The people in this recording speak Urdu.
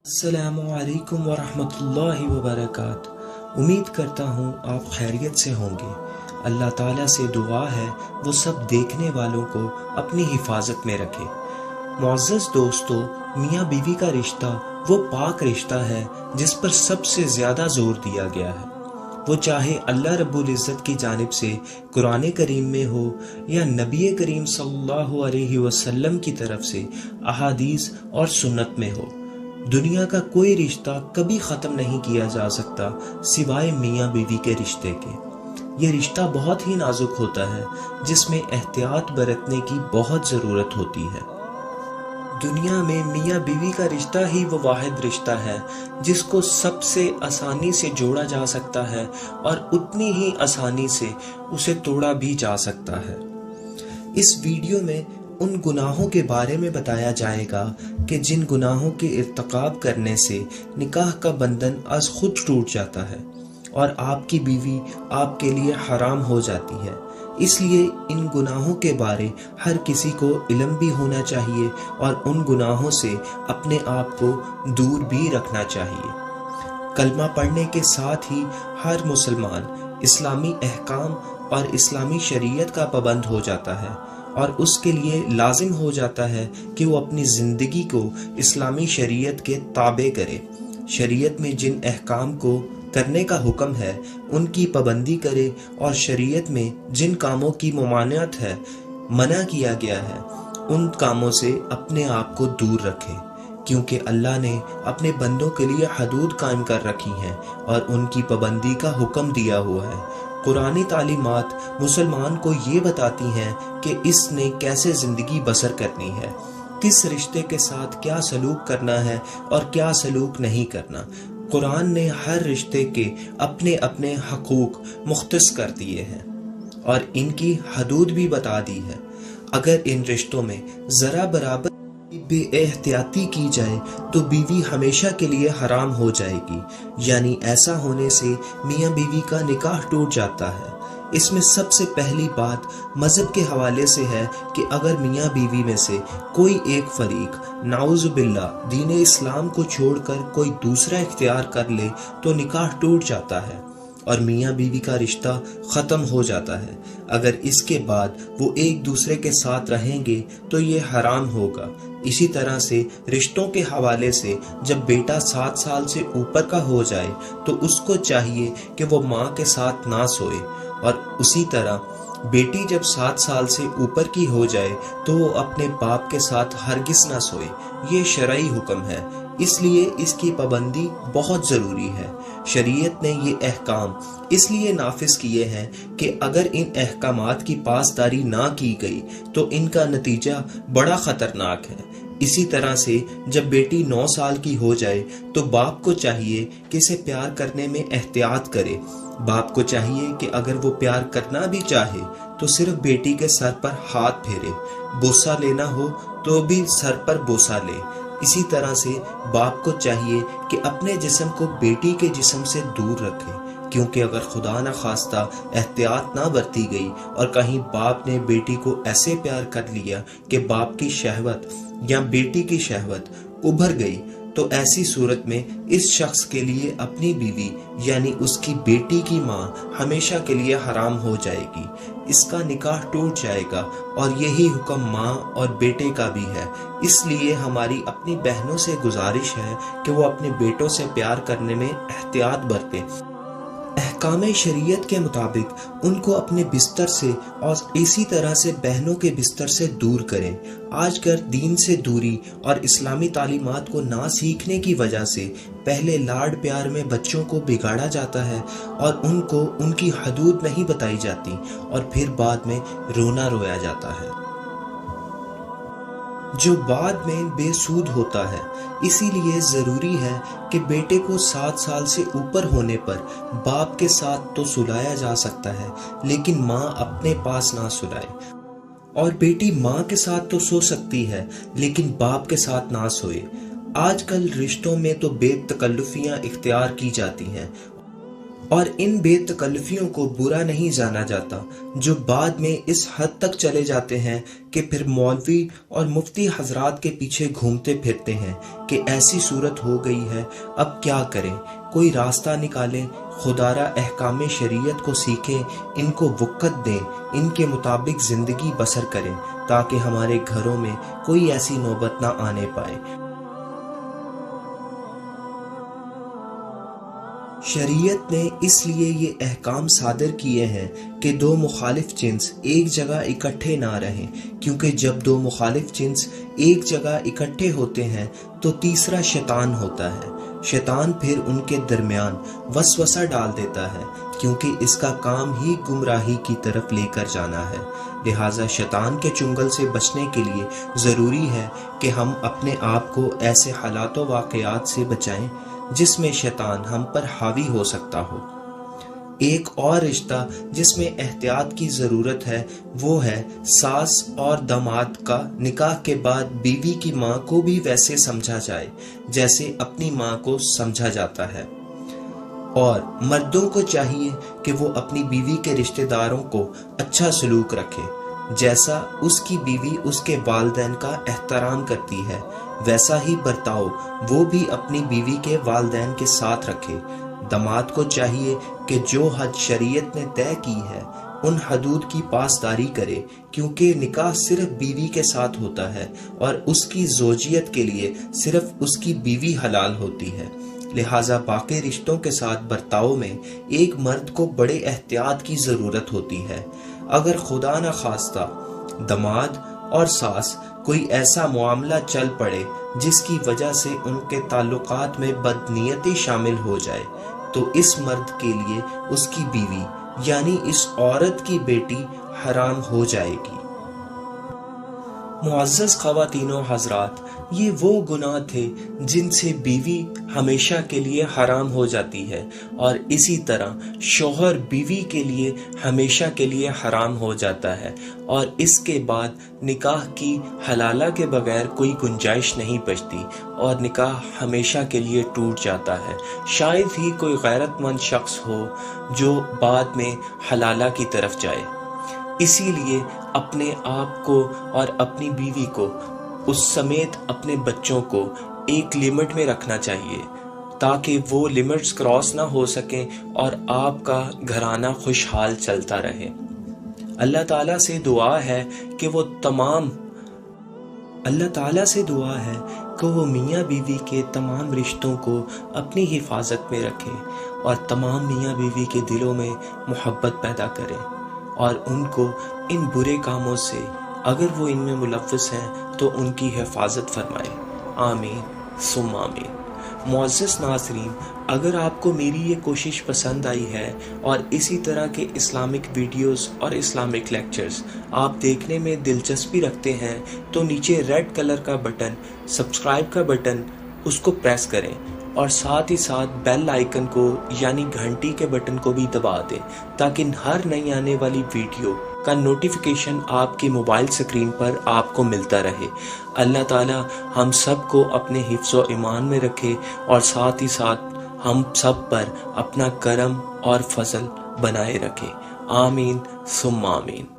السلام علیکم ورحمۃ اللہ وبرکاتہ۔ امید کرتا ہوں آپ خیریت سے ہوں گے۔ اللہ تعالیٰ سے دعا ہے وہ سب دیکھنے والوں کو اپنی حفاظت میں رکھے۔ معزز دوستو، میاں بیوی کا رشتہ وہ پاک رشتہ ہے جس پر سب سے زیادہ زور دیا گیا ہے، وہ چاہے اللہ رب العزت کی جانب سے قرآن کریم میں ہو یا نبی کریم صلی اللہ علیہ وسلم کی طرف سے احادیث اور سنت میں ہو۔ دنیا کا کوئی رشتہ کبھی ختم نہیں کیا جا سکتا سوائے میاں بیوی کے رشتے کے۔ یہ رشتہ بہت ہی نازک ہوتا ہے جس میں احتیاط برتنے کی بہت ضرورت ہوتی ہے۔ دنیا میں میاں بیوی کا رشتہ ہی وہ واحد رشتہ ہے جس کو سب سے آسانی سے جوڑا جا سکتا ہے اور اتنی ہی آسانی سے اسے توڑا بھی جا سکتا ہے۔ اس ویڈیو میں ان گناہوں کے بارے میں بتایا جائے گا کہ جن گناہوں کے ارتکاب کرنے سے نکاح کا بندھن از خود ٹوٹ جاتا ہے اور آپ کی بیوی آپ کے لیے حرام ہو جاتی ہے۔ اس لیے ان گناہوں کے بارے ہر کسی کو علم بھی ہونا چاہیے اور ان گناہوں سے اپنے آپ کو دور بھی رکھنا چاہیے۔ کلمہ پڑھنے کے ساتھ ہی ہر مسلمان اسلامی احکام اور اسلامی شریعت کا پابند ہو جاتا ہے اور اس کے لیے لازم ہو جاتا ہے کہ وہ اپنی زندگی کو اسلامی شریعت کے تابع کرے۔ شریعت میں جن احکام کو کرنے کا حکم ہے ان کی پابندی کرے اور شریعت میں جن کاموں کی ممانعت ہے، منع کیا گیا ہے، ان کاموں سے اپنے آپ کو دور رکھے، کیونکہ اللہ نے اپنے بندوں کے لیے حدود قائم کر رکھی ہیں اور ان کی پابندی کا حکم دیا ہوا ہے۔ قرآنی تعلیمات مسلمان کو یہ بتاتی ہیں کہ اس نے کیسے زندگی بسر کرنی ہے، کس رشتے کے ساتھ کیا سلوک کرنا ہے اور کیا سلوک نہیں کرنا۔ قرآن نے ہر رشتے کے اپنے اپنے حقوق مختص کر دیے ہیں اور ان کی حدود بھی بتا دی ہے۔ اگر ان رشتوں میں ذرا برابر بے احتیاطی کی جائے تو بیوی ہمیشہ کے لیے حرام ہو جائے گی، یعنی ایسا ہونے سے میاں بیوی کا نکاح ٹوٹ جاتا ہے۔ اس میں سب سے پہلی بات مذہب کے حوالے سے ہے کہ اگر میاں بیوی میں سے کوئی ایک فریق نعوذ باللہ دین اسلام کو چھوڑ کر کوئی دوسرا اختیار کر لے تو نکاح ٹوٹ جاتا ہے اور میاں بیوی کا رشتہ ختم ہو جاتا ہے۔ اگر اس کے بعد وہ ایک دوسرے کے ساتھ رہیں گے تو یہ حرام ہوگا۔ اسی طرح سے رشتوں کے حوالے سے جب بیٹا 7 سال سے اوپر کا ہو جائے تو اس کو چاہیے کہ وہ ماں کے ساتھ نہ سوئے، اور اسی طرح بیٹی جب 7 سال سے اوپر کی ہو جائے تو وہ اپنے باپ کے ساتھ ہرگز نہ سوئے۔ یہ شرعی حکم ہے، اس لیے اس کی پابندی بہت ضروری ہے۔ شریعت نے یہ احکام اس لیے نافذ کیے ہیں کہ اگر ان احکامات کی پاسداری نہ کی گئی تو ان کا نتیجہ بڑا خطرناک ہے۔ اسی طرح سے جب بیٹی 9 سال کی ہو جائے تو باپ کو چاہیے کہ اسے پیار کرنے میں احتیاط کرے۔ باپ کو چاہیے کہ اگر وہ پیار کرنا بھی چاہے تو صرف بیٹی کے سر پر ہاتھ پھیرے، بوسہ لینا ہو تو بھی سر پر بوسہ لے۔ اسی طرح سے باپ کو چاہیے کہ اپنے جسم کو بیٹی کے جسم سے دور رکھے، کیونکہ اگر خدا نہ خواستہ احتیاط نہ برتی گئی اور کہیں باپ نے بیٹی کو ایسے پیار کر لیا کہ باپ کی شہوت یا بیٹی کی شہوت ابھر گئی تو ایسی صورت میں اس شخص کے لیے اپنی بیوی یعنی اس کی بیٹی کی ماں ہمیشہ کے لیے حرام ہو جائے گی، اس کا نکاح ٹوٹ جائے گا، اور یہی حکم ماں اور بیٹے کا بھی ہے۔ اس لیے ہماری اپنی بہنوں سے گزارش ہے کہ وہ اپنے بیٹوں سے پیار کرنے میں احتیاط برتیں، احکام شریعت کے مطابق ان کو اپنے بستر سے اور اسی طرح سے بہنوں کے بستر سے دور کریں۔ آج کل دین سے دوری اور اسلامی تعلیمات کو نہ سیکھنے کی وجہ سے پہلے لاڈ پیار میں بچوں کو بگاڑا جاتا ہے اور ان کو ان کی حدود نہیں بتائی جاتی اور پھر بعد میں رونا رویا جاتا ہے، جو بعد میں بے سود ہوتا ہے۔ اسی لیے ضروری ہے کہ بیٹے کو 7 سال سے اوپر ہونے پر باپ کے ساتھ تو سلایا جا سکتا ہے لیکن ماں اپنے پاس نہ سلائے، اور بیٹی ماں کے ساتھ تو سو سکتی ہے لیکن باپ کے ساتھ نہ سوئے۔ آج کل رشتوں میں تو بے تکلفیاں اختیار کی جاتی ہیں اور ان بے تکلفیوں کو برا نہیں جانا جاتا جو بعد میں اس حد تک چلے جاتے ہیں کہ پھر مولوی اور مفتی حضرات کے پیچھے گھومتے پھرتے ہیں کہ ایسی صورت ہو گئی ہے، اب کیا کریں، کوئی راستہ نکالیں، خدارا احکام شریعت کو سیکھیں، ان کو وقت دیں، ان کے مطابق زندگی بسر کریں تاکہ ہمارے گھروں میں کوئی ایسی نوبت نہ آنے پائے۔ شریعت نے اس لیے یہ احکام صادر کیے ہیں کہ دو مخالف جنس ایک جگہ اکٹھے نہ رہیں، کیونکہ جب دو مخالف جنس ایک جگہ اکٹھے ہوتے ہیں تو تیسرا شیطان ہوتا ہے۔ شیطان پھر ان کے درمیان وسوسہ ڈال دیتا ہے، کیونکہ اس کا کام ہی گمراہی کی طرف لے کر جانا ہے۔ لہٰذا شیطان کے چنگل سے بچنے کے لیے ضروری ہے کہ ہم اپنے آپ کو ایسے حالات و واقعات سے بچائیں جس میں شیطان ہم پر حاوی ہو سکتا ہو۔ ایک اور رشتہ جس میں احتیاط کی ضرورت ہے وہ ہے ساس اور داماد کا نکاح کے بعد بیوی کی ماں کو بھی ویسے سمجھا جائے جیسے اپنی ماں کو سمجھا جاتا ہے، اور مردوں کو چاہیے کہ وہ اپنی بیوی کے رشتہ داروں کو اچھا سلوک رکھے، جیسا اس کی بیوی اس کے والدین کا احترام کرتی ہے ویسا ہی برتاؤ وہ بھی اپنی بیوی کے والدین کے ساتھ رکھے۔ داماد کو چاہیے کہ جو حد شریعت نے طے کی ہے ان حدود کی پاسداری کرے، کیونکہ نکاح صرف بیوی کے ساتھ ہوتا ہے اور اس کی زوجیت کے لیے صرف اس کی بیوی حلال ہوتی ہے۔ لہٰذا باقی رشتوں کے ساتھ برتاؤ میں ایک مرد کو بڑے احتیاط کی ضرورت ہوتی ہے۔ اگر خدا نخواستہ داماد اور ساس کوئی ایسا معاملہ چل پڑے جس کی وجہ سے ان کے تعلقات میں بدنیتی شامل ہو جائے تو اس مرد کے لیے اس کی بیوی یعنی اس عورت کی بیٹی حرام ہو جائے گی۔ معزز خواتین و حضرات، یہ وہ گناہ تھے جن سے بیوی ہمیشہ کے لیے حرام ہو جاتی ہے، اور اسی طرح شوہر بیوی کے لیے ہمیشہ کے لیے حرام ہو جاتا ہے، اور اس کے بعد نکاح کی حلالہ کے بغیر کوئی گنجائش نہیں بچتی اور نکاح ہمیشہ کے لیے ٹوٹ جاتا ہے۔ شاید ہی کوئی غیرت مند شخص ہو جو بعد میں حلالہ کی طرف جائے۔ اسی لیے اپنے آپ کو اور اپنی بیوی کو اس سمیت اپنے بچوں کو ایک لمٹ میں رکھنا چاہیے تاکہ وہ لمٹس کراس نہ ہو سکیں اور آپ کا گھرانہ خوشحال چلتا رہے۔ اللہ تعالیٰ سے دعا ہے کہ وہ میاں بیوی کے تمام رشتوں کو اپنی حفاظت میں رکھے اور تمام میاں بیوی کے دلوں میں محبت پیدا کرے اور ان کو ان برے کاموں سے اگر وہ ان میں ملوث ہیں تو ان کی حفاظت فرمائے۔ آمین ثم آمین۔ معزز ناظرین، اگر آپ کو میری یہ کوشش پسند آئی ہے اور اسی طرح کے اسلامک ویڈیوز اور اسلامک لیکچرز آپ دیکھنے میں دلچسپی رکھتے ہیں تو نیچے ریڈ کلر کا بٹن، سبسکرائب کا بٹن، اس کو پریس کریں اور ساتھ ہی ساتھ بیل آئیکن کو یعنی گھنٹی کے بٹن کو بھی دبا دیں تاکہ ہر نئی آنے والی ویڈیو کا نوٹیفیکیشن آپ کی موبائل سکرین پر آپ کو ملتا رہے۔ اللہ تعالی ہم سب کو اپنے حفظ و ایمان میں رکھے اور ساتھ ہی ساتھ ہم سب پر اپنا کرم اور فضل بنائے رکھے۔ آمین ثم آمین۔